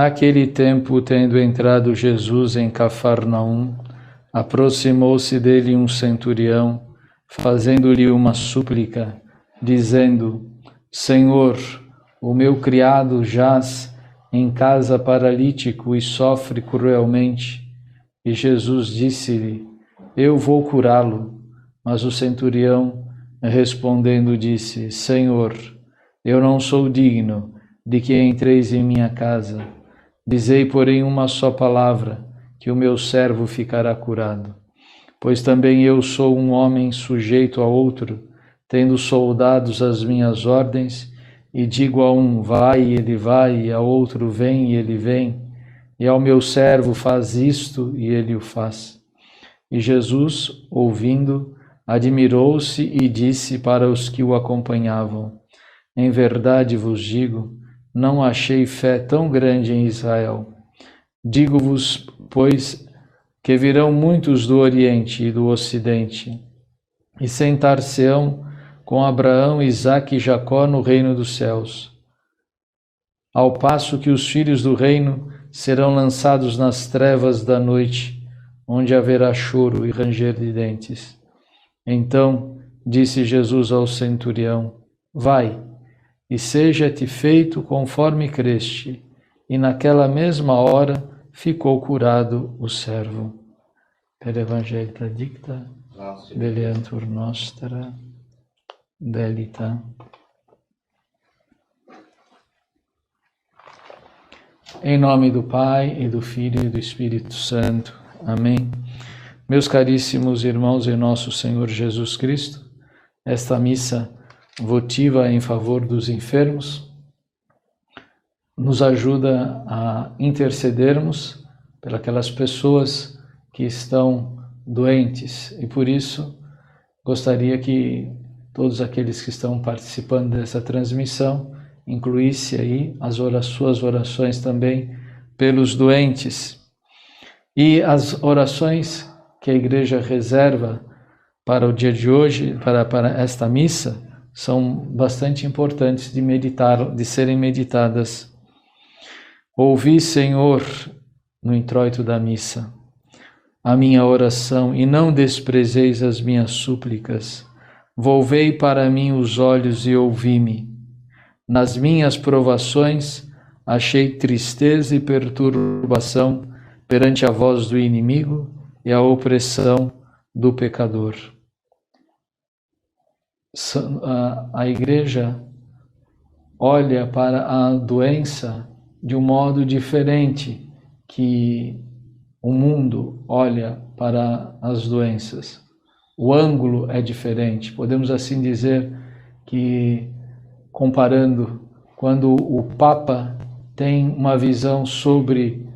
Naquele tempo, tendo entrado Jesus em Cafarnaum, aproximou-se dele um centurião, fazendo-lhe uma súplica, dizendo: Senhor, o meu criado jaz em casa paralítico e sofre cruelmente. E Jesus disse-lhe: Eu vou curá-lo. Mas o centurião, respondendo, disse: Senhor, eu não sou digno de que entreis em minha casa. Dizei, porém, uma só palavra, que o meu servo ficará curado. Pois também eu sou um homem sujeito a outro, tendo soldados às minhas ordens, e digo a um, vai, e ele vai, e a outro, vem, e ele vem, e ao meu servo, faz isto, e ele o faz. E Jesus, ouvindo, admirou-se e disse para os que o acompanhavam: Em verdade vos digo, não achei fé tão grande em Israel. Digo-vos, pois, que virão muitos do Oriente e do Ocidente, e sentar-se-ão com Abraão, Isaque e Jacó no reino dos céus, ao passo que os filhos do reino serão lançados nas trevas da noite, onde haverá choro e ranger de dentes. Então disse Jesus ao centurião: Vai, e seja-te feito conforme creste. E naquela mesma hora ficou curado o servo. Per Evangelii dicta, deleantur nostra, delita. Em nome do Pai, e do Filho e do Espírito Santo. Amém. Meus caríssimos irmãos em nosso Senhor Jesus Cristo, esta missa votiva em favor dos enfermos nos ajuda a intercedermos pelas pessoas que estão doentes, e por isso gostaria que todos aqueles que estão participando dessa transmissão incluísse aí suas orações também pelos doentes. E as orações que a Igreja reserva para o dia de hoje, para esta missa, são bastante importantes de serem meditadas. Ouvi, Senhor, no introito da missa, a minha oração, e não desprezeis as minhas súplicas. Volvei para mim os olhos e ouvi-me. Nas minhas provações achei tristeza e perturbação perante a voz do inimigo e a opressão do pecador. A Igreja olha para a doença de um modo diferente que o mundo olha para as doenças. O ângulo é diferente. Podemos assim dizer que, comparando, quando o Papa tem uma visão sobre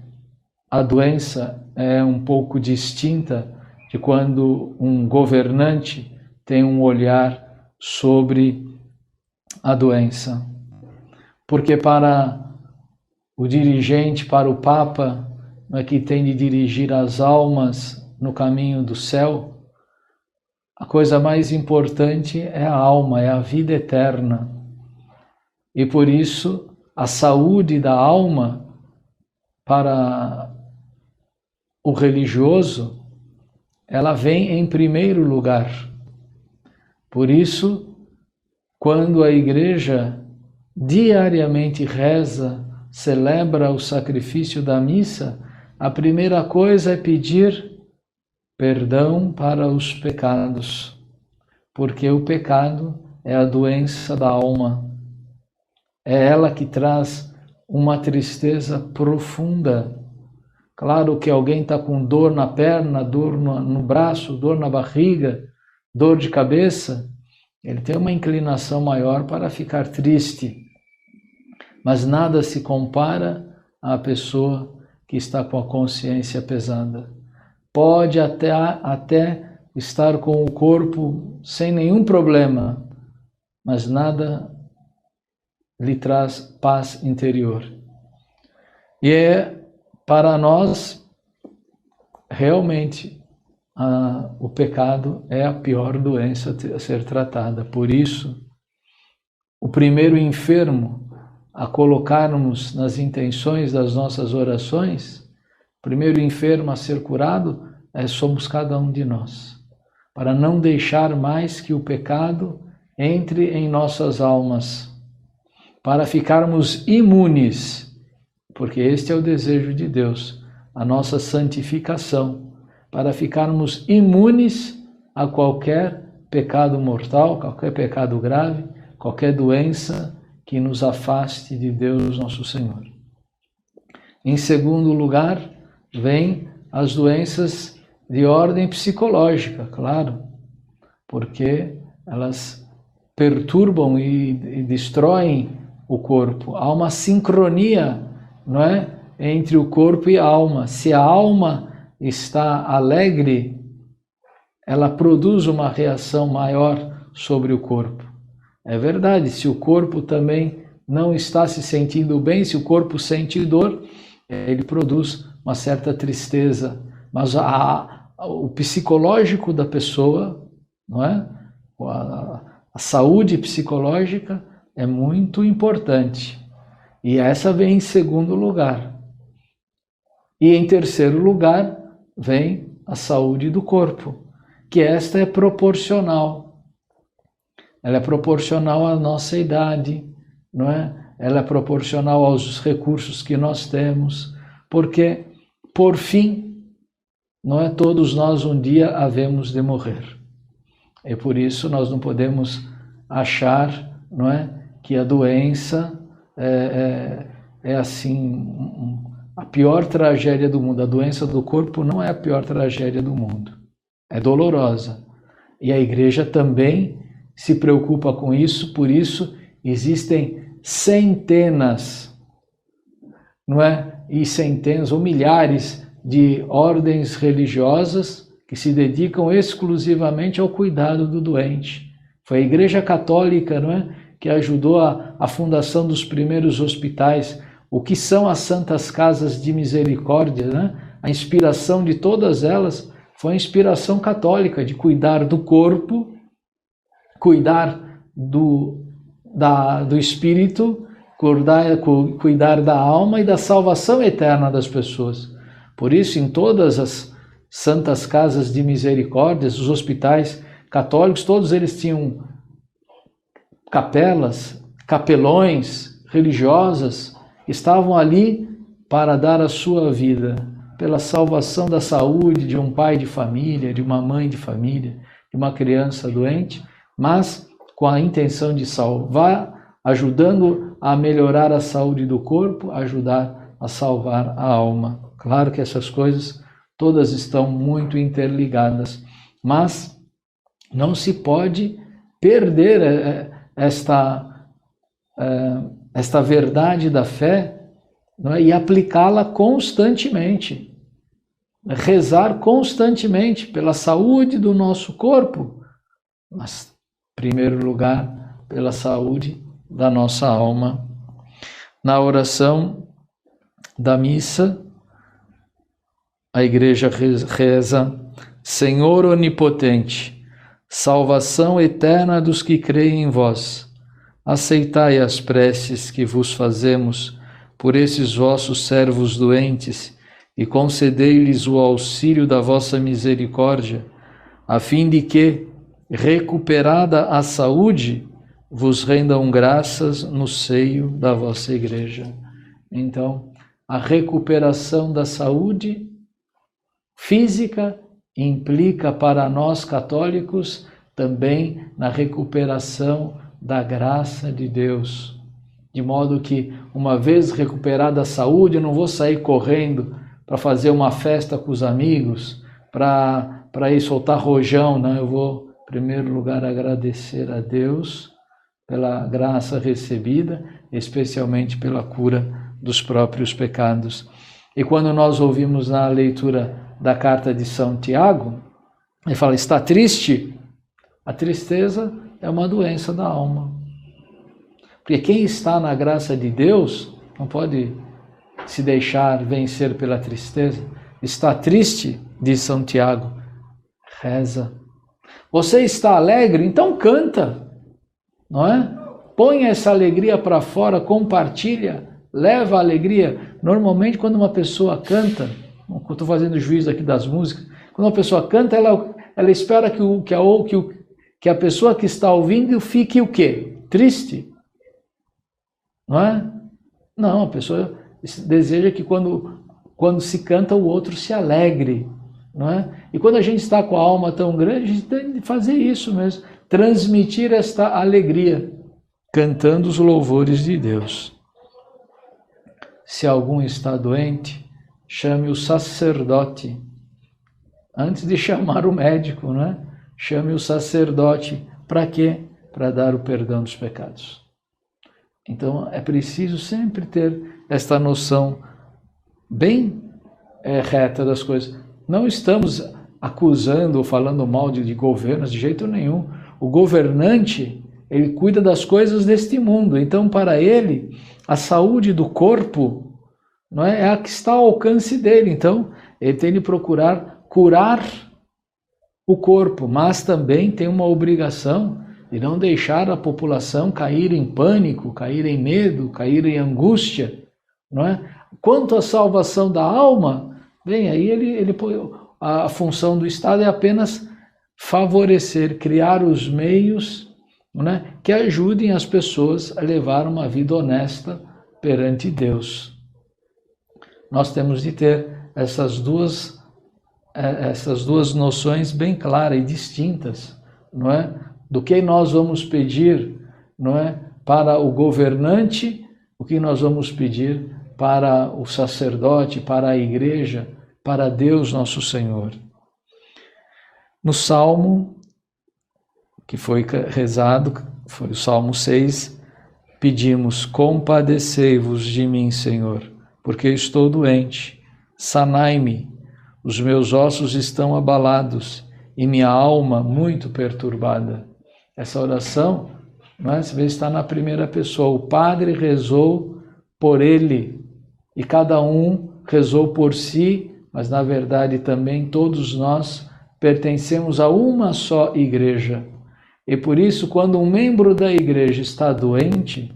a doença, é um pouco distinta de quando um governante tem um olhar sobre a doença. Porque para o dirigente, para o Papa, que tem de dirigir as almas no caminho do céu, a coisa mais importante é a alma, é a vida eterna. E por isso, a saúde da alma para o religioso, ela vem em primeiro lugar. Por isso, quando a Igreja diariamente reza, celebra o sacrifício da missa, a primeira coisa é pedir perdão para os pecados, porque o pecado é a doença da alma. É ela que traz uma tristeza profunda. Claro que alguém está com dor na perna, dor no braço, dor na barriga, dor de cabeça, ele tem uma inclinação maior para ficar triste. Mas nada se compara à pessoa que está com a consciência pesada. pode até estar com o corpo sem nenhum problema, mas nada lhe traz paz interior. E para nós, realmente, o pecado é a pior doença a ser tratada. Por isso, o primeiro enfermo a colocarmos nas intenções das nossas orações, o primeiro enfermo a ser curado, somos cada um de nós, para não deixar mais que o pecado entre em nossas almas, para ficarmos imunes, porque este é o desejo de Deus, a nossa santificação, para ficarmos imunes a qualquer pecado mortal, qualquer pecado grave, qualquer doença que nos afaste de Deus nosso Senhor. Em segundo lugar, vem as doenças de ordem psicológica, claro, porque elas perturbam e destroem o corpo. Há uma sincronia, não é, entre o corpo e a alma. Se a alma está alegre, ela produz uma reação maior sobre o corpo. É verdade, se o corpo também não está se sentindo bem, se o corpo sente dor, ele produz uma certa tristeza. Mas o psicológico da pessoa, não é? A saúde psicológica é muito importante. E essa vem em segundo lugar. E em terceiro lugar, vem a saúde do corpo, que esta é proporcional. Ela é proporcional à nossa idade, não é? Ela é proporcional aos recursos que nós temos, porque, por fim, não é, todos nós um dia havemos de morrer. E por isso nós não podemos achar, não é, que a doença é assim a pior tragédia do mundo. A doença do corpo não é a pior tragédia do mundo. É dolorosa. E a igreja também se preocupa com isso, por isso existem centenas, não é? E centenas ou milhares de ordens religiosas que se dedicam exclusivamente ao cuidado do doente. Foi a Igreja Católica, não é, que ajudou a fundação dos primeiros hospitais. O que são as Santas Casas de Misericórdia, né? A inspiração de todas elas foi a inspiração católica de cuidar do corpo, cuidar do espírito, cuidar da alma e da salvação eterna das pessoas. Por isso, em todas as Santas Casas de Misericórdia, os hospitais católicos, todos eles tinham capelas, capelões religiosas, estavam ali para dar a sua vida pela salvação da saúde de um pai de família, de uma mãe de família, de uma criança doente, mas com a intenção de salvar, ajudando a melhorar a saúde do corpo, ajudar a salvar a alma. Claro que essas coisas todas estão muito interligadas, mas não se pode perder esta verdade da fé, não é? E aplicá-la constantemente. Rezar constantemente pela saúde do nosso corpo, mas, em primeiro lugar, pela saúde da nossa alma. Na oração da missa, a igreja reza: Senhor onipotente, salvação eterna dos que creem em vós, aceitai as preces que vos fazemos por esses vossos servos doentes e concedei-lhes o auxílio da vossa misericórdia, a fim de que, recuperada a saúde, vos rendam graças no seio da vossa igreja. Então, a recuperação da saúde física implica para nós católicos também na recuperação da graça de Deus. De modo que, uma vez recuperada a saúde, eu não vou sair correndo para fazer uma festa com os amigos, para ir soltar rojão, não. Eu vou, em primeiro lugar, agradecer a Deus pela graça recebida, especialmente pela cura dos próprios pecados. E quando nós ouvimos na leitura da carta de São Tiago, ele fala, está triste? A tristeza é uma doença da alma. Porque quem está na graça de Deus não pode se deixar vencer pela tristeza. Está triste, diz São Tiago, reza. Você está alegre? Então canta, não é? Põe essa alegria para fora, compartilha, leva a alegria. Normalmente quando uma pessoa canta, eu estou fazendo juízo aqui das músicas, quando uma pessoa canta, ela espera que a pessoa que está ouvindo fique o quê? Triste. Não é? Não, a pessoa deseja que quando se canta o outro se alegre. Não é? E quando a gente está com a alma tão grande, a gente tem que fazer isso mesmo, transmitir esta alegria, cantando os louvores de Deus. Se algum está doente, chame o sacerdote. Antes de chamar o médico, não é? Chame o sacerdote. Para quê? Para dar o perdão dos pecados. Então é preciso sempre ter esta noção bem reta das coisas. Não estamos acusando ou falando mal de governos de jeito nenhum. O governante, ele cuida das coisas deste mundo. Então, para ele, a saúde do corpo não é a que está ao alcance dele. Então, ele tem de procurar curar o corpo, mas também tem uma obrigação de não deixar a população cair em pânico, cair em medo, cair em angústia. Não é? Quanto à salvação da alma, bem, aí a função do Estado é apenas favorecer, criar os meios, né, que ajudem as pessoas a levar uma vida honesta perante Deus. Nós temos de ter essas duas noções bem claras e distintas, não é? Do que nós vamos pedir, não é, para o governante, o que nós vamos pedir para o sacerdote, para a igreja, para Deus nosso Senhor. No Salmo que foi rezado, foi o Salmo 6, pedimos: compadecei-vos de mim, Senhor, porque estou doente, sanai-me, os meus ossos estão abalados e minha alma muito perturbada. Essa oração, você vê, está na primeira pessoa. O Padre rezou por ele e cada um rezou por si, mas na verdade também todos nós pertencemos a uma só igreja. E por isso, quando um membro da igreja está doente,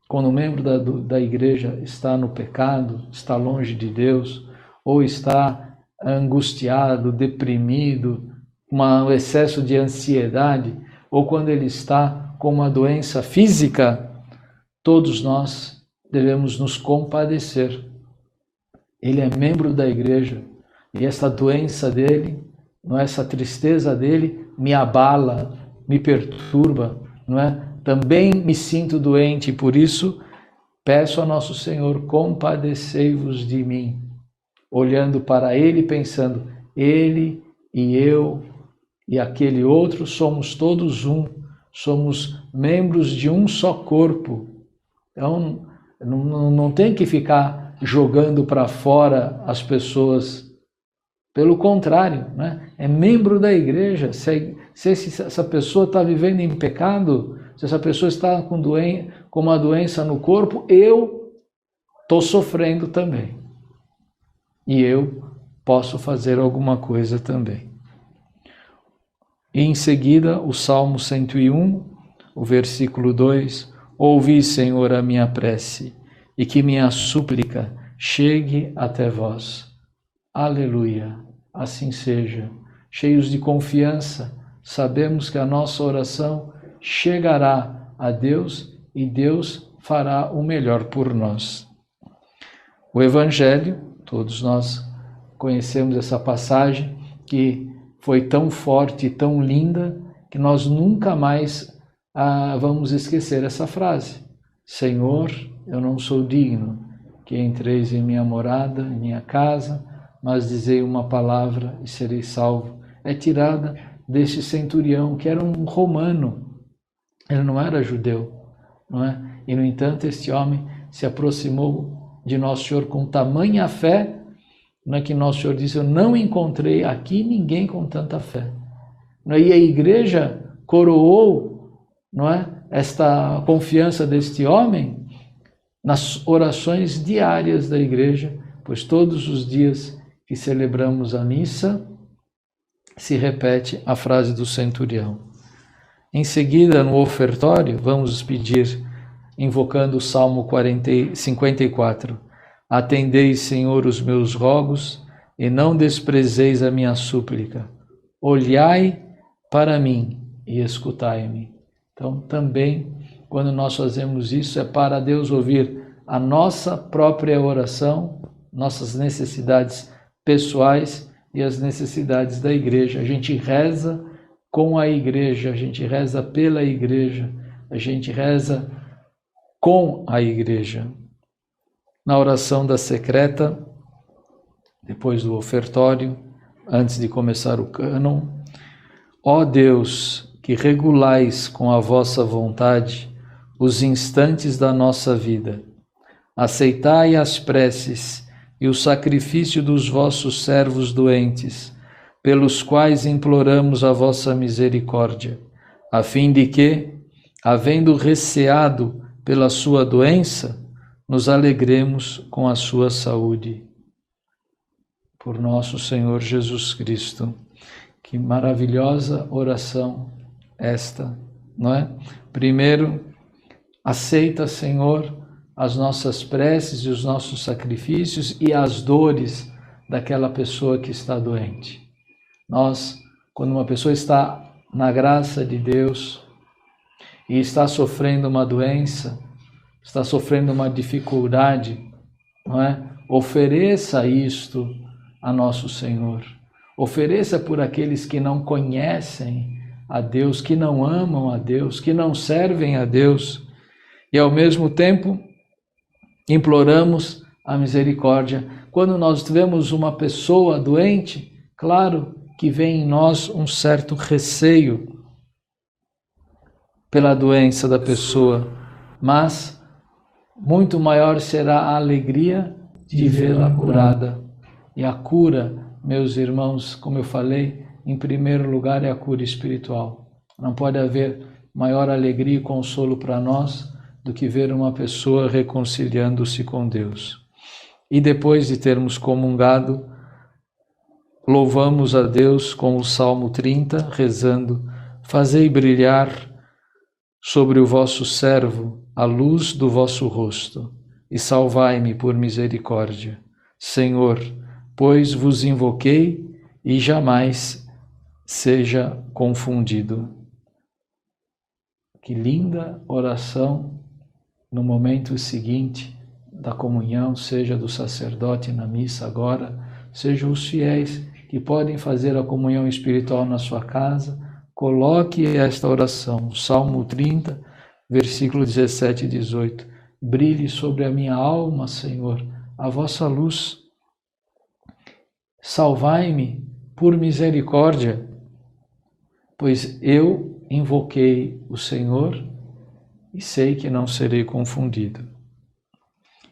quando um membro da igreja está no pecado, está longe de Deus, ou está angustiado, deprimido, com um excesso de ansiedade, ou quando ele está com uma doença física, todos nós devemos nos compadecer. Ele é membro da igreja e essa doença dele, essa tristeza dele me abala, me perturba, não é? Também me sinto doente e por isso peço a nosso Senhor: compadecei-vos de mim, olhando para ele, pensando, ele e eu e aquele outro somos todos um, somos membros de um só corpo. Então não tem que ficar jogando para fora as pessoas. Pelo contrário, né? É membro da igreja. Se essa pessoa está vivendo em pecado, se essa pessoa está com uma doença no corpo, eu estou sofrendo também. E eu posso fazer alguma coisa também. E em seguida, o Salmo 101, o versículo 2, ouvi, Senhor, a minha prece, e que minha súplica chegue até vós. Aleluia, assim seja. Cheios de confiança, sabemos que a nossa oração chegará a Deus e Deus fará o melhor por nós. O Evangelho, todos nós conhecemos essa passagem que foi tão forte e tão linda que nós nunca mais vamos esquecer essa frase. Senhor, eu não sou digno que entreis em minha morada, em minha casa, mas dizei uma palavra e serei salvo. É tirada deste centurião, que era um romano. Ele não era judeu, não é? E, no entanto, este homem se aproximou de Nosso Senhor com tamanha fé Não é que Nosso Senhor disse, eu não encontrei aqui ninguém com tanta fé. Não é? E a igreja coroou, não é, esta confiança deste homem nas orações diárias da igreja, pois todos os dias que celebramos a missa se repete a frase do centurião. Em seguida, no ofertório, vamos pedir, invocando o Salmo 54, Atendei, Senhor, os meus rogos, e não desprezeis a minha súplica. Olhai para mim e escutai-me. Então, também, quando nós fazemos isso, é para Deus ouvir a nossa própria oração, nossas necessidades pessoais e as necessidades da igreja. A gente reza com a igreja, a gente reza pela igreja, a gente reza com a igreja. Na oração da secreta, depois do ofertório, antes de começar o cânon, ó Deus, que regulais com a vossa vontade os instantes da nossa vida, aceitai as preces e o sacrifício dos vossos servos doentes, pelos quais imploramos a vossa misericórdia, a fim de que, havendo receado pela sua doença, nos alegremos com a sua saúde. Por nosso Senhor Jesus Cristo. Que maravilhosa oração esta, não é? Primeiro, aceita, Senhor, as nossas preces e os nossos sacrifícios e as dores daquela pessoa que está doente. Nós, quando uma pessoa está na graça de Deus e está sofrendo uma doença, está sofrendo uma dificuldade, não é? Ofereça isto a nosso Senhor. Ofereça por aqueles que não conhecem a Deus, que não amam a Deus, que não servem a Deus. E ao mesmo tempo, imploramos a misericórdia. Quando nós vemos uma pessoa doente, claro que vem em nós um certo receio pela doença da pessoa, mas muito maior será a alegria de vê-la curada. E a cura, meus irmãos, como eu falei, em primeiro lugar é a cura espiritual. Não pode haver maior alegria e consolo para nós do que ver uma pessoa reconciliando-se com Deus. E depois de termos comungado, louvamos a Deus com o Salmo 30, rezando, fazei brilhar sobre o vosso servo a luz do vosso rosto, e salvai-me por misericórdia. Senhor, pois vos invoquei e jamais seja confundido. Que linda oração no momento seguinte da comunhão, seja do sacerdote na missa agora, sejam os fiéis que podem fazer a comunhão espiritual na sua casa. Coloque esta oração, Salmo 30, versículo 17 e 18. Brilhe sobre a minha alma, Senhor, a vossa luz. Salvai-me por misericórdia, pois eu invoquei o Senhor e sei que não serei confundido.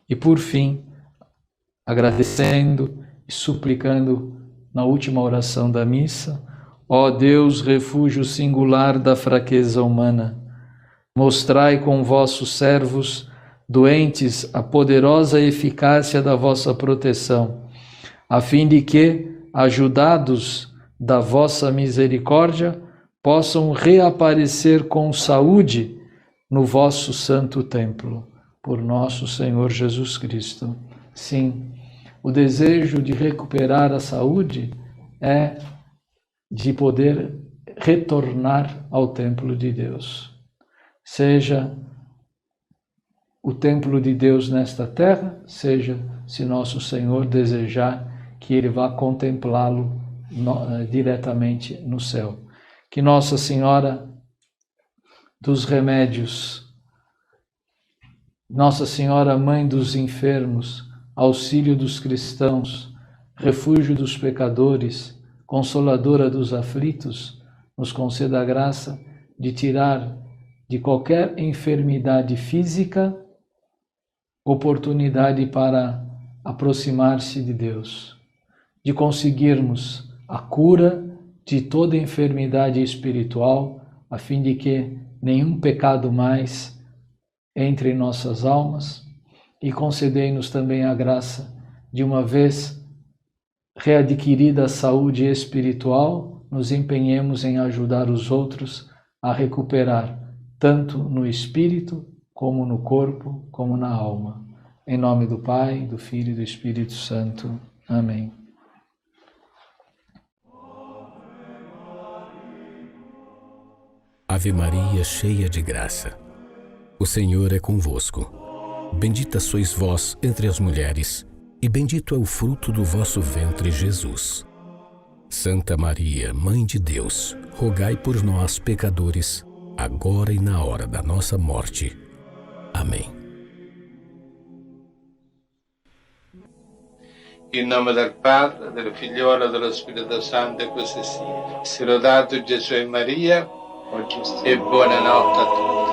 E por fim, agradecendo e suplicando na última oração da missa, ó Deus, refúgio singular da fraqueza humana, mostrai com vossos servos doentes a poderosa eficácia da vossa proteção, a fim de que, ajudados da vossa misericórdia, possam reaparecer com saúde no vosso santo templo, por nosso Senhor Jesus Cristo. Sim, o desejo de recuperar a saúde é de poder retornar ao templo de Deus. Seja o templo de Deus nesta terra, seja, se nosso Senhor desejar, que Ele vá contemplá-lo diretamente no céu. Que Nossa Senhora dos Remédios, Nossa Senhora Mãe dos Enfermos, auxílio dos cristãos, refúgio dos pecadores, consoladora dos aflitos, nos conceda a graça de tirar de qualquer enfermidade física oportunidade para aproximar-se de Deus. de conseguirmos a cura de toda enfermidade espiritual, a fim de que nenhum pecado mais entre em nossas almas, e concedei-nos também a graça de, uma vez readquirida a saúde espiritual, nos empenhemos em ajudar os outros a recuperar, tanto no espírito, como no corpo, como na alma. Em nome do Pai, do Filho e do Espírito Santo. Amém. Ave Maria, cheia de graça, o Senhor é convosco. Bendita sois vós entre as mulheres, e bendito é o fruto do vosso ventre, Jesus. Santa Maria, Mãe de Deus, rogai por nós, pecadores, agora e na hora da nossa morte. Amém. In nome del Padre, del Figliolo e dello Spirito Santo, e così sia. Sia lodato Gesù e Maria, e buonanotte a tutti.